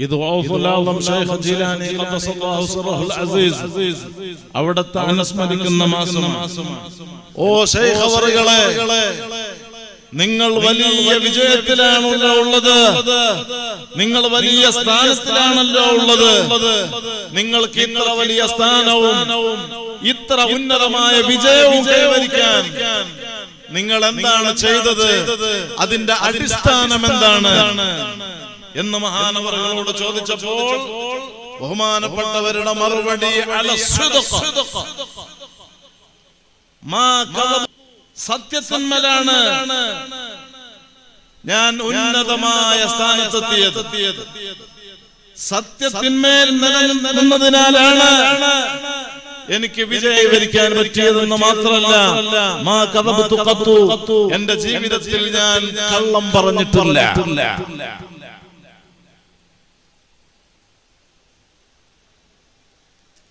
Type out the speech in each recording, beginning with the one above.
ഇത് ഷൈഖ് ജീലാനി ഖദ്ദസല്ലാഹു സിറഹുൽ അസീസ് അവിടുത്തെ അനുസ്മരിക്കുന്ന മാസം. ഓ ശൈഖ് അവറുകളെ, നിങ്ങൾ വലിയ വിജയത്തിലാണല്ലോ ഉള്ളത്, നിങ്ങൾ വലിയ സ്ഥാനത്തിലാണല്ലോ ഉള്ളത്. നിങ്ങൾക്ക് ഇത്ര വലിയ സ്ഥാനവും ഇത്ര ഉന്നതമായ വിജയവും കൈവരിക്കാൻ നിങ്ങൾ എന്താണ് ചെയ്തത്, അതിന്റെ അടിസ്ഥാനം എന്താണ് എന്ന് മഹാനവറുകളോട് ചോദിച്ചപ്പോൾ ബഹുമാനപ്പെട്ടവരുടെ മറുപടി സത്യത്തിന്മേലാണ് ഞാൻ ഉന്നതമായ സ്ഥാനത്തെത്തിയത്. സത്യത്തിന്മേൽ നിലനിന്നതിനാലാണ് എനിക്ക് വിജയം വരിക്കാൻ പറ്റിയതെന്ന് മാത്രമല്ല, എന്റെ ജീവിതത്തിൽ ഞാൻ കള്ളം പറഞ്ഞിട്ടില്ല.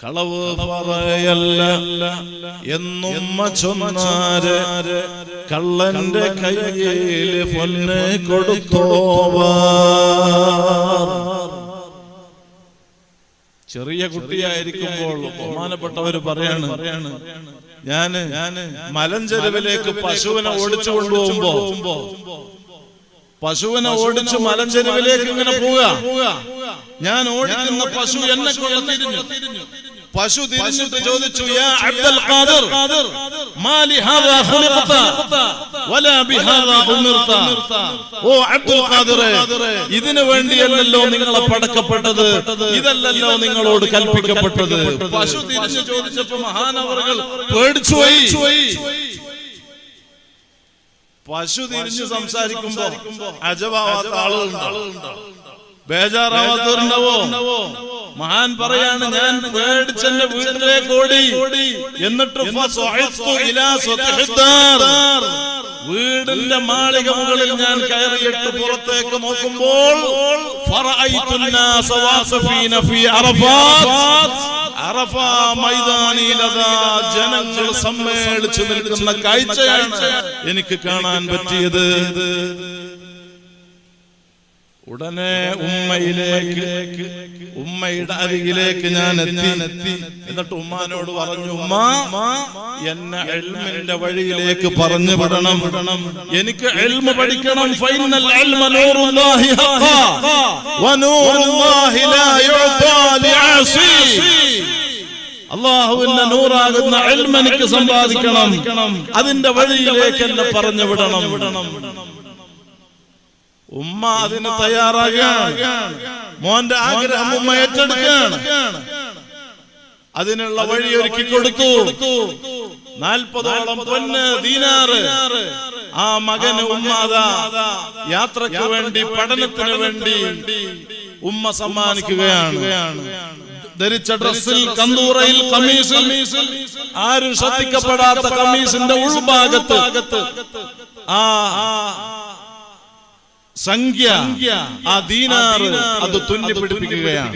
കളവ് പറയല്ല എന്നും ചൊന്നാര് കള്ളന്റെ കയ്യിൽ പൊന്ന് കൊടുത്തോവാ. ചെറിയ കുട്ടിയായിരിക്കുമ്പോൾ ബഹുമാനപ്പെട്ടവര് പറയാണ്, ഞാന് മലഞ്ചെരുവിലേക്ക് പശുവിനെ ഓടിച്ചു കൊണ്ടുപോകുമ്പോ പശുവിനെ ഓടിച്ചു മലഞ്ചെരുവിലേക്ക് ഇങ്ങനെ പോവുക. ഞാൻ ഓടിക്കുന്ന പശു എന്നെ കൊള്ള തിരിഞ്ഞു. പശു തിരിഞ്ഞിട്ട് ചോദിച്ചു, യാ അബ്ദുൽ ഖാദിർ, മാ ലിഹാദാ ഖുലിഖത വലാ ബിഹാദാ ഉമിർത. ഓ അബ്ദുൽ ഖാദിറെ, ഇതിനു വേണ്ടിയല്ലല്ലോ നിങ്ങളെ പടക്കപ്പെട്ടത്, ഇതല്ലല്ലോ നിങ്ങളോട് കൽപ്പിക്കപ്പെട്ടത്. പശു തിരിഞ്ഞു ചോദിച്ചപ്പോൾ മഹാനവറുകൾ പേടിച്ചുപോയി. പശു തിരിഞ്ഞു സംസാരിക്കുമ്പോ അജവാത്ത ആളുകളുണ്ടോ, ബേജാറാവാത്തവരുണ്ടാവോ? മഹാൻ പറയാണ്, ഞാൻ പേടിച്ചെന്റെ വീട്ടിലേക്ക് ഓടി. എന്നിട്ട് വീടിന്റെ മാളിക മുകളിൽ ഞാൻ കയറിയിട്ട് പുറത്തേക്ക് നോക്കുമ്പോൾ അറഫ മൈതാനിയിലതാ ജനങ്ങൾ സമ്മേളിച്ചു നിൽക്കുന്ന കാഴ്ചയാണ് എനിക്ക് കാണാൻ പറ്റിയത്. ഉടനെ ഉമ്മയുടെ അരികിലേക്ക് ഞാൻ എത്തി. എന്നിട്ട് ഉമ്മാനോട് പറഞ്ഞു, ഉമ്മാ, എന്നെ ഇൽമിന്റെ വഴിയിലേക്ക് പറഞ്ഞു വിടണം, എനിക്ക് ഇൽമ് പഠിക്കണം. ഫൈനൽ ഇൽമ നൂറുല്ലാഹി ഹഖ വനൂറുല്ലാഹി ലാ യുഅതാ ലിആസി. അല്ലാഹുവിന്റെ നൂറാകുന്ന ഇൽമ് എനിക്ക് സമ്പാദിക്കണം, അതിന്റെ വഴിയിലേക്ക് എന്നെ പറഞ്ഞു വിടണം. ഉമ്മ അതിന് തയ്യാറാകുകയാണ്. മോന്റെ ആഗ്രഹം ഉമ്മ ഏറ്റെടുക്കുകയാണ്. അതിനുള്ള വഴി ഒരുക്കി കൊടുത്തു. 40ഓളം പൊന്ന് ദീനാറ് ആ മകന് ഉമ്മ യാത്രയ്ക്ക് വേണ്ടി, പഠനത്തിന് വേണ്ടി ഉമ്മ സമ്മാനിക്കുകയാണ്. ധരിച്ച ഡ്രസ്സിൽ, കന്തൂറയിൽ, കമീസിൽ, ആരും ശ്രദ്ധിക്കപ്പെടാത്ത കമീസിന്റെ ഉൾഭാഗത്ത് സംഖ്യ, ആ ദീനാറ് അത് തുന്നി പിടിപ്പിക്കുകയാണ്.